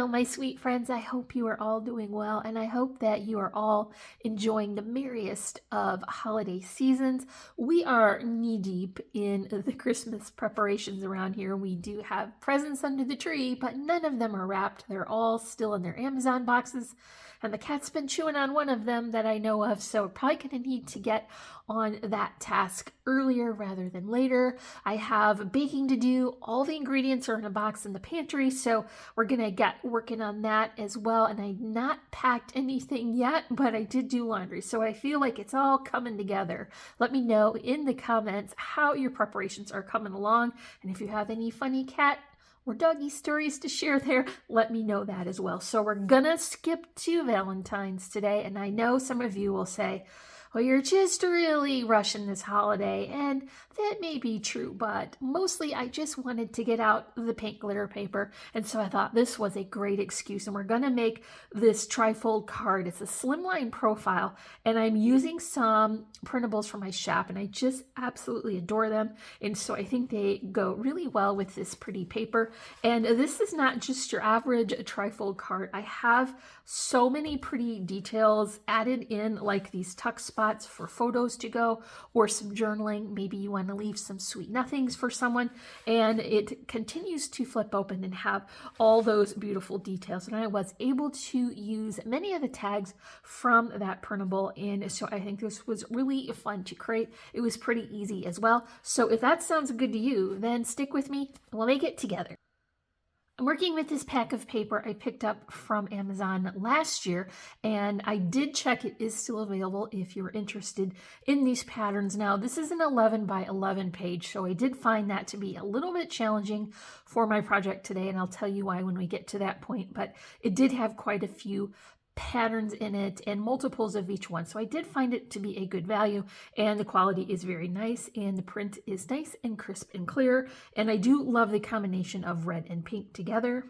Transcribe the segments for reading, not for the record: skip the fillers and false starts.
Hello, my sweet friends. I hope you are all doing well, and I hope that you are all enjoying the merriest of holiday seasons. We are knee-deep in the Christmas preparations around here. We do have presents under the tree, but none of them are wrapped. They're all still in their Amazon boxes, and the cat's been chewing on one of them that I know of, so we're probably going to need to get on that task earlier rather than later. I have baking to do. All the ingredients are in a box in the pantry, so we're going to get working on that as well. And I've not packed anything yet, but I did do laundry, so I feel like it's all coming together. Let me know in the comments how your preparations are coming along, and if you have any funny cat or doggy stories to share there, let me know that as well. So we're gonna skip to Valentine's today, and I know some of you will say, well, you're just really rushing this holiday, and that may be true, but mostly I just wanted to get out the pink glitter paper, and so I thought this was a great excuse, and we're gonna make this trifold card. It's a slimline profile, and I'm using some printables from my shop, and I just absolutely adore them, and so I think they go really well with this pretty paper. And this is not just your average trifold card. I have so many pretty details added in, like these tuck spots for photos to go, or some journaling. Maybe you want to leave some sweet nothings for someone, and it continues to flip open and have all those beautiful details. And I was able to use many of the tags from that printable, and so I think this was really fun to create. It was pretty easy as well. So if that sounds good to you, then stick with me and we'll make it together. I'm working with this pack of paper I picked up from Amazon last year, and I did check it is still available if you're interested in these patterns. Now, this is an 11 by 11 page, so I did find that to be a little bit challenging for my project today, and I'll tell you why when we get to that point, but it did have quite a few patterns in it and multiples of each one. So I did find it to be a good value, and the quality is very nice, and the print is nice and crisp and clear. And I do love the combination of red and pink together.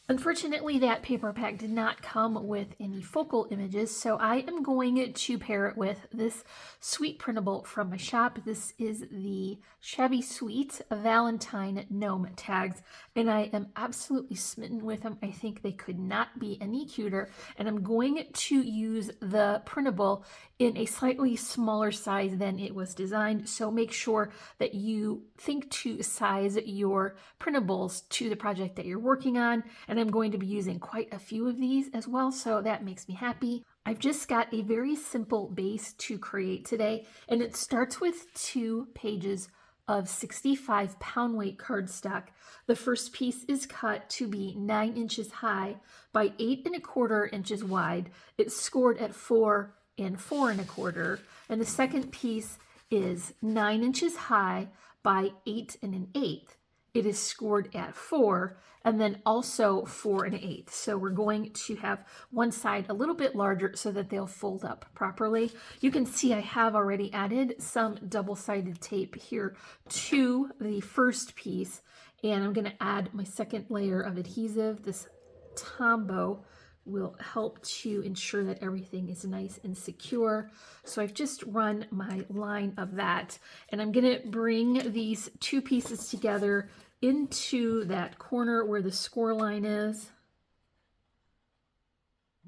Unfortunately, that paper pack did not come with any focal images, so I am going to pair it with this sweet printable from my shop. This is the Shabby Sweet Valentine Gnome tags, and I am absolutely smitten with them. I think they could not be any cuter, and I'm going to use the printable in a slightly smaller size than it was designed, so make sure that you think to size your printables to the project that you're working on. And I'm going to be using quite a few of these as well, so that makes me happy. I've just got a very simple base to create today, and it starts with 2 pages of 65 pound weight cardstock. The first piece is cut to be 9 inches high by 8 1/4 inches wide. It's scored at 4 and 4 1/4, and the second piece is 9 inches high by 8 1/8. It is scored at 4, and then also 4 1/8. So we're going to have one side a little bit larger so that they'll fold up properly. You can see I have already added some double-sided tape here to the first piece, and I'm going to add my second layer of adhesive. This Tombow will help to ensure that everything is nice and secure. So I've just run my line of that, and I'm going to bring these 2 pieces together into that corner where the score line is,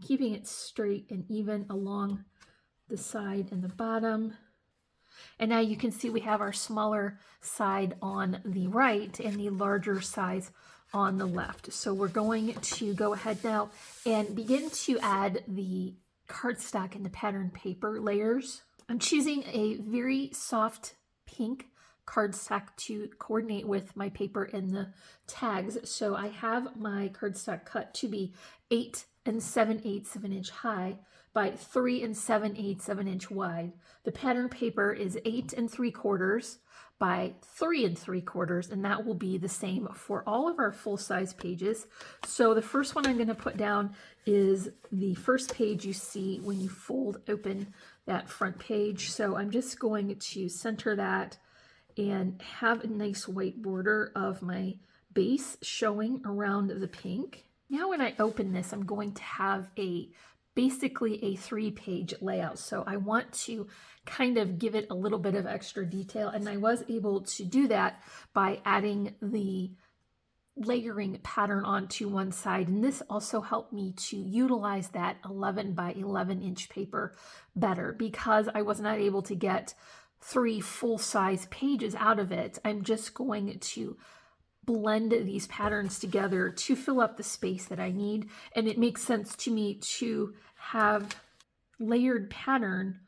keeping it straight and even along the side and the bottom. And now you can see we have our smaller side on the right and the larger size on the left. So we're going to go ahead now and begin to add the cardstock and the pattern paper layers. I'm choosing a very soft pink cardstock to coordinate with my paper and the tags. So I have my cardstock cut to be 8 7/8 of an inch high by 3 7/8 of an inch wide. The pattern paper is 8 3/4 by 3 3/4, and that will be the same for all of our full-size pages. So the first one I'm going to put down is the first page you see when you fold open that front page. So I'm just going to center that and have a nice white border of my base showing around the pink. Now when I open this, I'm going to have basically a 3-page layout. So I want to kind of give it a little bit of extra detail, and I was able to do that by adding the layering pattern onto one side, and this also helped me to utilize that 11 by 11 inch paper better because I was not able to get 3 full-size pages out of it. I'm just going to blend these patterns together to fill up the space that I need, and it makes sense to me to have layered pattern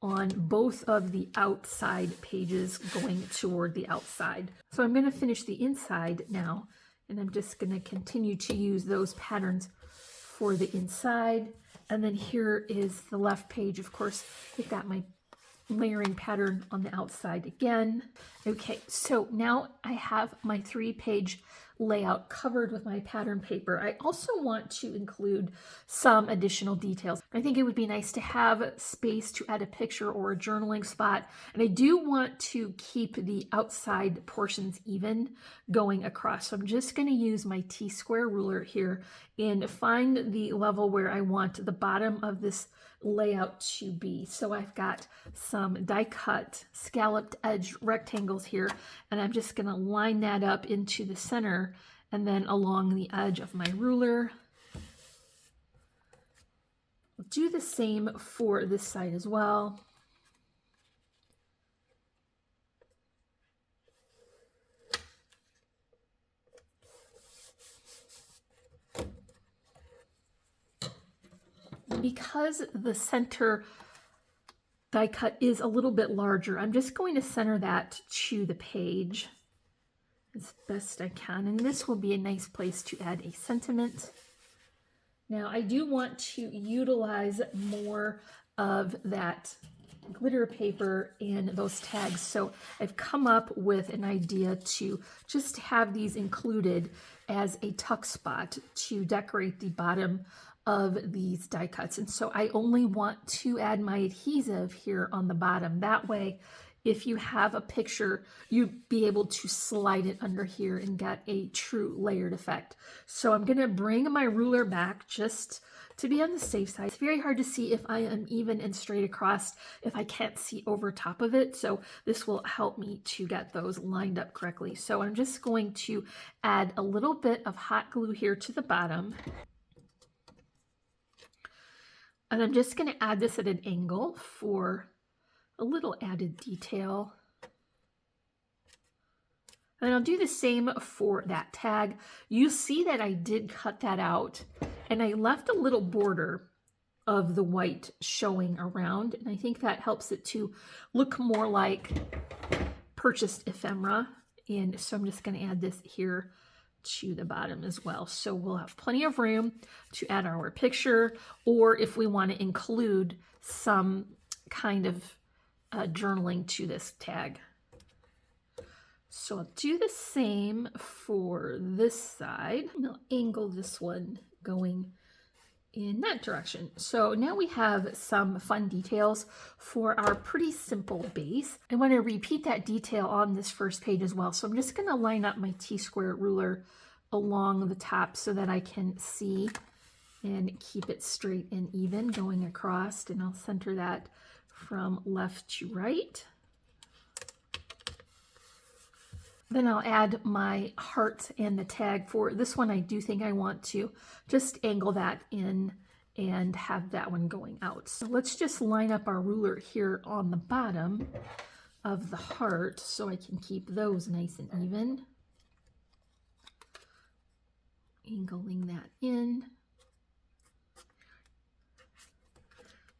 on both of the outside pages going toward the outside. So I'm going to finish the inside now, and I'm just going to continue to use those patterns for the inside. And then here is the left page. Of course, I've got my layering pattern on the outside again. Okay, so now I have my 3-page layout covered with my pattern paper. I also want to include some additional details. I think it would be nice to have space to add a picture or a journaling spot, and I do want to keep the outside portions even going across. So I'm just going to use my T-square ruler here and find the level where I want the bottom of this layout to be. So I've got some die cut scalloped edge rectangles here, and I'm just going to line that up into the center and then along the edge of my ruler. I'll do the same for this side as well. Because the center die cut is a little bit larger, I'm just going to center that to the page as best I can, and this will be a nice place to add a sentiment. Now I do want to utilize more of that glitter paper in those tags, so I've come up with an idea to just have these included as a tuck spot to decorate the bottom of these die cuts. And so I only want to add my adhesive here on the bottom. That way, if you have a picture, you'd be able to slide it under here and get a true layered effect. So I'm going to bring my ruler back just to be on the safe side. It's very hard to see if I am even and straight across if I can't see over top of it. So this will help me to get those lined up correctly. So I'm just going to add a little bit of hot glue here to the bottom. And I'm just going to add this at an angle for a little added detail. And I'll do the same for that tag. You see that I did cut that out, and I left a little border of the white showing around, and I think that helps it to look more like purchased ephemera. And so I'm just going to add this here to the bottom as well. So we'll have plenty of room to add our picture, or if we want to include some kind of journaling to this tag. So I'll do the same for this side, and I'll angle this one going in that direction. So now we have some fun details for our pretty simple base. I want to repeat that detail on this first page as well. So I'm just going to line up my T-square ruler along the top so that I can see and keep it straight and even going across, and I'll center that from left to right. Then I'll add my heart and the tag for this one. I do think I want to just angle that in and have that one going out. So let's just line up our ruler here on the bottom of the heart so I can keep those nice and even. Angling that in.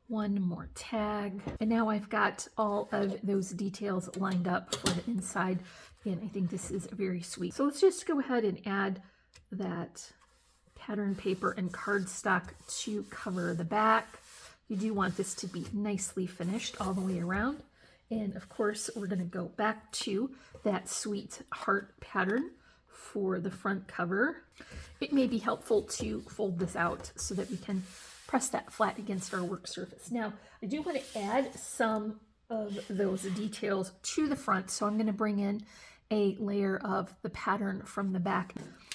One more tag. And now I've got all of those details lined up for the inside. And I think this is very sweet. So let's just go ahead and add that pattern paper and cardstock to cover the back. You do want this to be nicely finished all the way around. And of course, we're going to go back to that sweet heart pattern for the front cover. It may be helpful to fold this out so that we can press that flat against our work surface. Now, I do want to add some of those details to the front, so I'm going to bring in a layer of the pattern from the back.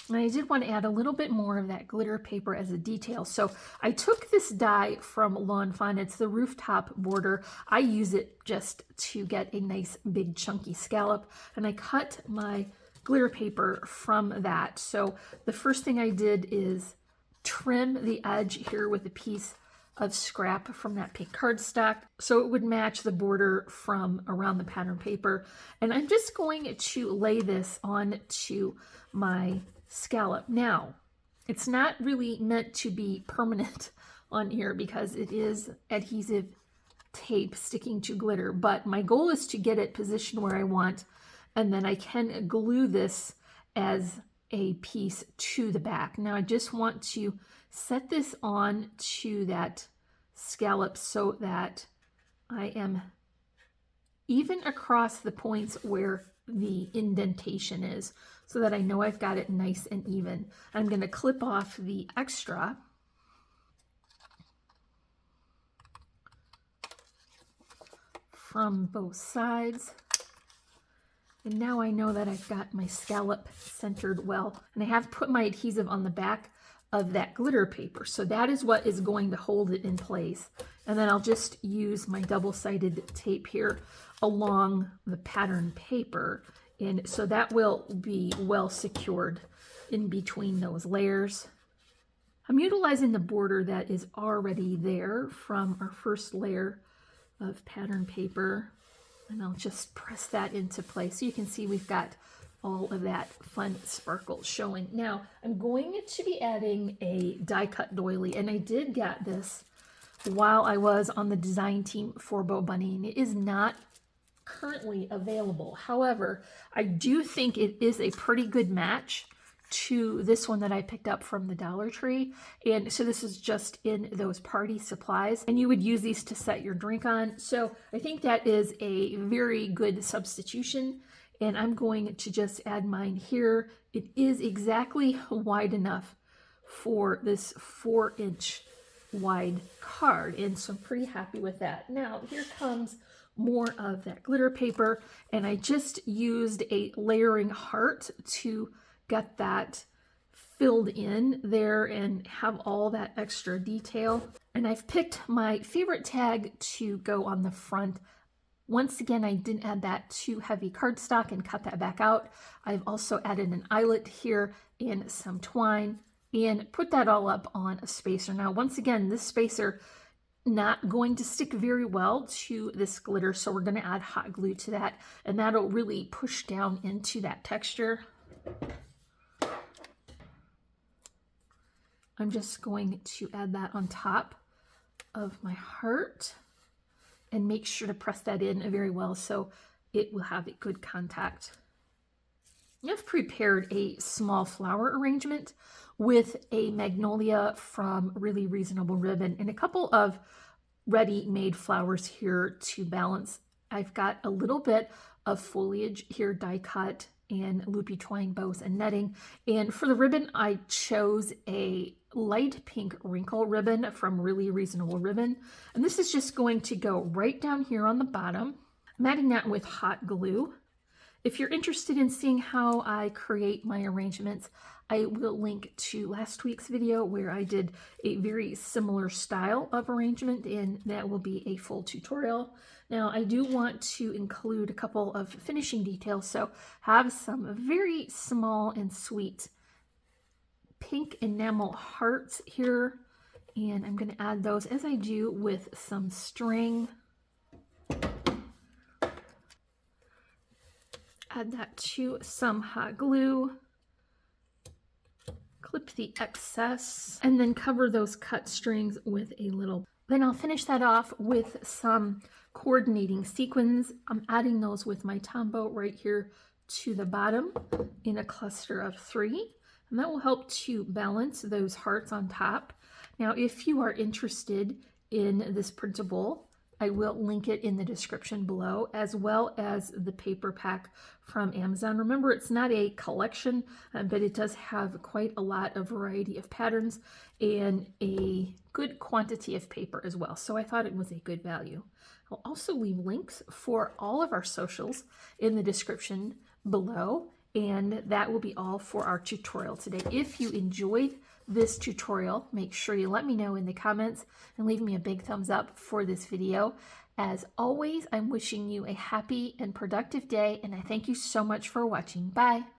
And I did want to add a little bit more of that glitter paper as a detail. So I took this die from Lawn Fun. It's the rooftop border. I use it just to get a nice big chunky scallop. And I cut my glitter paper from that. So the first thing I did is trim the edge here with a piece of scrap from that pink cardstock so it would match the border from around the pattern paper. And I'm just going to lay this onto my scallop. Now, it's not really meant to be permanent on here because it is adhesive tape sticking to glitter, but my goal is to get it positioned where I want, and then I can glue this as a piece to the back. Now I just want to set this on to that scallop so that I am even across the points where the indentation is, so that I know I've got it nice and even. I'm going to clip off the extra from both sides. And now I know that I've got my scallop centered well. And I have put my adhesive on the back of that glitter paper. So that is what is going to hold it in place. And then I'll just use my double-sided tape here along the pattern paper. And so that will be well secured in between those layers. I'm utilizing the border that is already there from our first layer of pattern paper, and I'll just press that into place so you can see we've got all of that fun sparkle showing. Now I'm going to be adding a die cut doily, and I did get this while I was on the design team for Bo Bunny, and it is not currently available. However, I do think it is a pretty good match to this one that I picked up from the Dollar Tree. And so this is just in those party supplies, and you would use these to set your drink on. So I think that is a very good substitution, and I'm going to just add mine here. It is exactly wide enough for this 4-inch wide card, and so I'm pretty happy with that. Now here comes more of that glitter paper, and I just used a layering heart to get that filled in there and have all that extra detail. And I've picked my favorite tag to go on the front. Once again, I didn't add that too heavy cardstock and cut that back out. I've also added an eyelet here and some twine and put that all up on a spacer. Now, once again, this spacer not going to stick very well to this glitter, so we're going to add hot glue to that, and that'll really push down into that texture. I'm just going to add that on top of my heart and make sure to press that in very well so it will have a good contact. I've prepared a small flower arrangement with a magnolia from Really Reasonable Ribbon and a couple of ready-made flowers here to balance. I've got a little bit of foliage here die cut and loopy twine bows and netting. And for the ribbon, I chose a light pink wrinkle ribbon from Really Reasonable Ribbon. And this is just going to go right down here on the bottom. I'm adding that with hot glue. If you're interested in seeing how I create my arrangements, I will link to last week's video where I did a very similar style of arrangement, and that will be a full tutorial. Now, I do want to include a couple of finishing details, so have some very small and sweet pink enamel hearts here, and I'm going to add those as I do with some string. Add that to some hot glue, clip the excess, and then cover those cut strings with a little. Then I'll finish that off with some coordinating sequins. I'm adding those with my Tombow right here to the bottom in a cluster of 3, and that will help to balance those hearts on top. Now, if you are interested in this printable, I will link it in the description below, as well as the paper pack from Amazon. Remember, it's not a collection, but it does have quite a lot of variety of patterns and a good quantity of paper as well. So I thought it was a good value. I'll also leave links for all of our socials in the description below, and that will be all for our tutorial today. If you enjoyed this tutorial, make sure you let me know in the comments and leave me a big thumbs up for this video. As always, I'm wishing you a happy and productive day, and I thank you so much for watching. Bye!